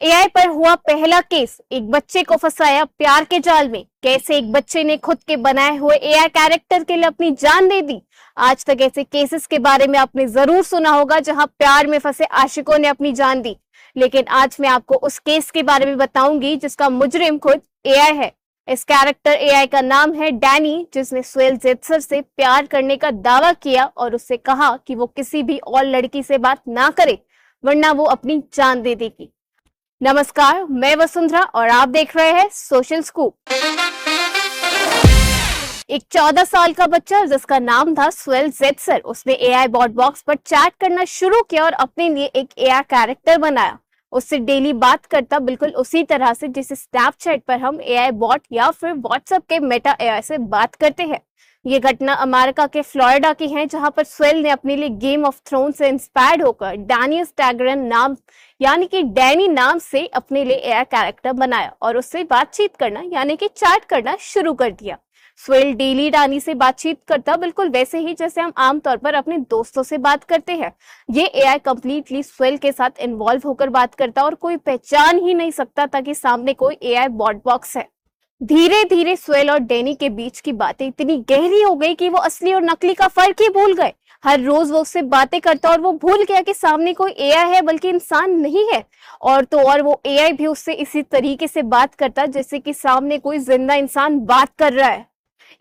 AI पर हुआ पहला केस, एक बच्चे को फंसाया प्यार के जाल में। कैसे एक बच्चे ने खुद के बनाए हुए एआई कैरेक्टर के लिए अपनी जान दे दी। आज तक ऐसे केसेस के बारे में आपने जरूर सुना होगा जहां प्यार में फंसे आशिकों ने अपनी जान दी, लेकिन आज मैं आपको उस केस के बारे में बताऊंगी जिसका मुजरिम खुद एआई है। इस कैरेक्टर एआई का नाम है डैनी, जिसने स्वेल जेत्सर से प्यार करने का दावा किया और उससे कहा कि वो किसी भी और लड़की से बात ना करे वरना वो अपनी जान दे देगी। नमस्कार, मैं वसुंधरा और आप देख रहे हैं सोशल स्कूप। एक 14 साल का बच्चा जिसका नाम था स्वेल जेत्सर, उसने एआई बॉट बॉक्स पर चैट करना शुरू किया और अपने लिए एक एआई कैरेक्टर बनाया। उससे डेली बात करता बिल्कुल उसी तरह से जिसे स्नैपचैट पर हम एआई बॉट या फिर व्हाट्सएप के मेटा एआई से बात करते हैं। ये घटना अमेरिका के फ्लोरिडा की है, जहां पर स्वेल ने अपने लिए गेम ऑफ थ्रोन से इंस्पायर्ड होकर डैनियस टैगरन नाम यानी कि डैनी नाम से अपने लिए एआई कैरेक्टर बनाया और उससे बातचीत करना यानी कि चैट करना शुरू कर दिया। स्वेल डेली डैनी से बातचीत करता बिल्कुल वैसे ही जैसे हम आमतौर पर अपने दोस्तों से बात करते हैं। ये एआई कंप्लीटली स्वेल के साथ इन्वॉल्व होकर बात करता और कोई पहचान ही नहीं सकता था कि सामने कोई एआई बॉट बॉक्स है। धीरे धीरे स्वेल और डैनी के बीच की बातें इतनी गहरी हो गई कि वो असली और नकली का फर्क ही भूल गए। हर रोज वो उससे बातें करता और वो भूल गया कि सामने कोई एआई है बल्कि इंसान नहीं है। और तो और वो एआई भी उससे इसी तरीके से बात करता जैसे कि सामने कोई जिंदा इंसान बात कर रहा है।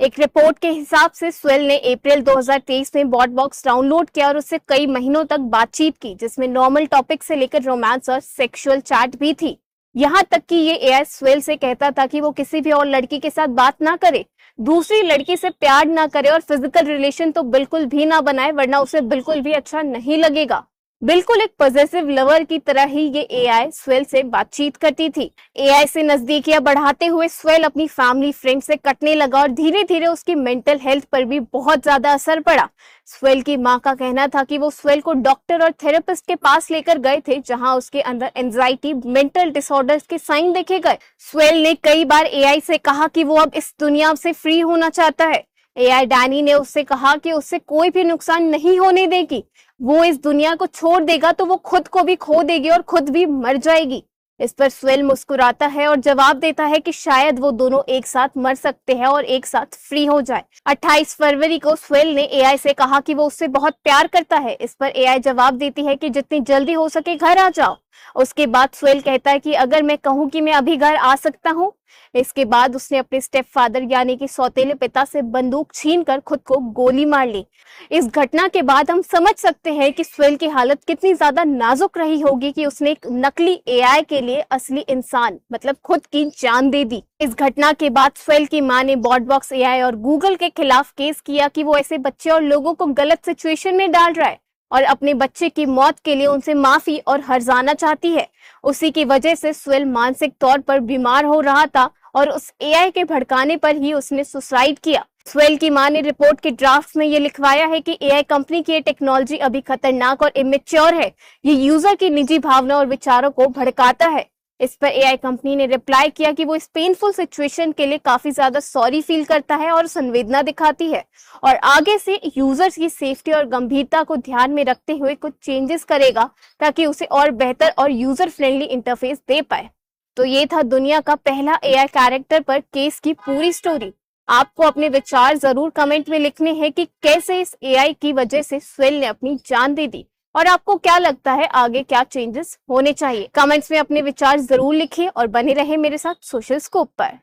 एक रिपोर्ट के हिसाब से स्वेल ने अप्रैल 2023 में बॉट बॉक्स डाउनलोड किया और उससे कई महीनों तक बातचीत की, जिसमें नॉर्मल टॉपिक से लेकर रोमांस और सेक्सुअल चैट भी थी। यहाँ तक कि ये एआई स्वेल से कहता था कि वो किसी भी और लड़की के साथ बात ना करे, दूसरी लड़की से प्यार ना करे और फिजिकल रिलेशन तो बिल्कुल भी ना बनाए वरना उसे बिल्कुल भी अच्छा नहीं लगेगा। बिल्कुल एक पॉजेसिव लवर की तरह ही ये एआई स्वेल से बातचीत करती थी। एआई से नजदीकियां बढ़ाते हुए स्वेल अपनी फैमिली फ्रेंड से कटने लगा और धीरे धीरे उसकी मेंटल हेल्थ पर भी बहुत ज्यादा असर पड़ा। स्वेल की मां का कहना था कि वो स्वेल को डॉक्टर और थेरेपिस्ट के पास लेकर गए थे, जहां उसके अंदर एंजाइटी, मेंटल डिसऑर्डर्स के साइन देखे गए। स्वेल ने कई बार एआई से कहा कि वो अब इस दुनिया से फ्री होना चाहता है। एआई डैनी ने उससे कहा कि उससे कोई भी नुकसान नहीं होने देगी, वो इस दुनिया को छोड़ देगा तो वो खुद को भी खो देगी और खुद भी मर जाएगी। इस पर स्वेल मुस्कुराता है और जवाब देता है कि शायद वो दोनों एक साथ मर सकते हैं और एक साथ फ्री हो जाए। 28 फरवरी को स्वेल ने एआई से कहा कि वो उससे बहुत प्यार करता है। इस पर एआई जवाब देती है कि जितनी जल्दी हो सके घर आ जाओ। उसके बाद स्वेल कहता है कि अगर मैं कहूँ कि मैं अभी घर आ सकता हूँ। इसके बाद उसने अपने स्टेप फादर यानी कि सौतेले पिता से बंदूक छीनकर खुद को गोली मार ली। इस घटना के बाद हम समझ सकते हैं कि स्वेल की हालत कितनी ज्यादा नाजुक रही होगी कि उसने एक नकली एआई के लिए असली इंसान मतलब खुद की जान दे दी। इस घटना के बाद स्वेल की मां ने बॉट बॉक्स एआई और गूगल के खिलाफ केस किया कि वो ऐसे बच्चे और लोगों को गलत सिचुएशन में डाल रहा है और अपने बच्चे की मौत के लिए उनसे माफी और हर्जाना चाहती है। उसी की वजह से स्वेल मानसिक तौर पर बीमार हो रहा था और उस एआई के भड़काने पर ही उसने सुसाइड किया। स्वेल की मां ने रिपोर्ट के ड्राफ्ट में ये लिखवाया है कि एआई कंपनी की ये टेक्नोलॉजी अभी खतरनाक और इमेच्योर है। ये यूजर की निजी भावना और विचारों को भड़काता है। इस पर एआई कंपनी ने रिप्लाई किया कि वो इस पेनफुल सिचुएशन के लिए काफी ज्यादा सॉरी फील करता है और संवेदना दिखाती है और आगे से यूजर्स की सेफ्टी और गंभीरता को ध्यान में रखते हुए कुछ चेंजेस करेगा ताकि उसे और बेहतर और यूजर फ्रेंडली इंटरफेस दे पाए। तो ये था दुनिया का पहला एआई कैरेक्टर पर केस की पूरी स्टोरी। आपको अपने विचार जरूर कमेंट में लिखने हैं कि कैसे इस एआई की वजह से स्वेल ने अपनी जान दे दी और आपको क्या लगता है आगे क्या चेंजेस होने चाहिए। कमेंट्स में अपने विचार जरूर लिखिए और बने रहे मेरे साथ सोशल स्कूप पर।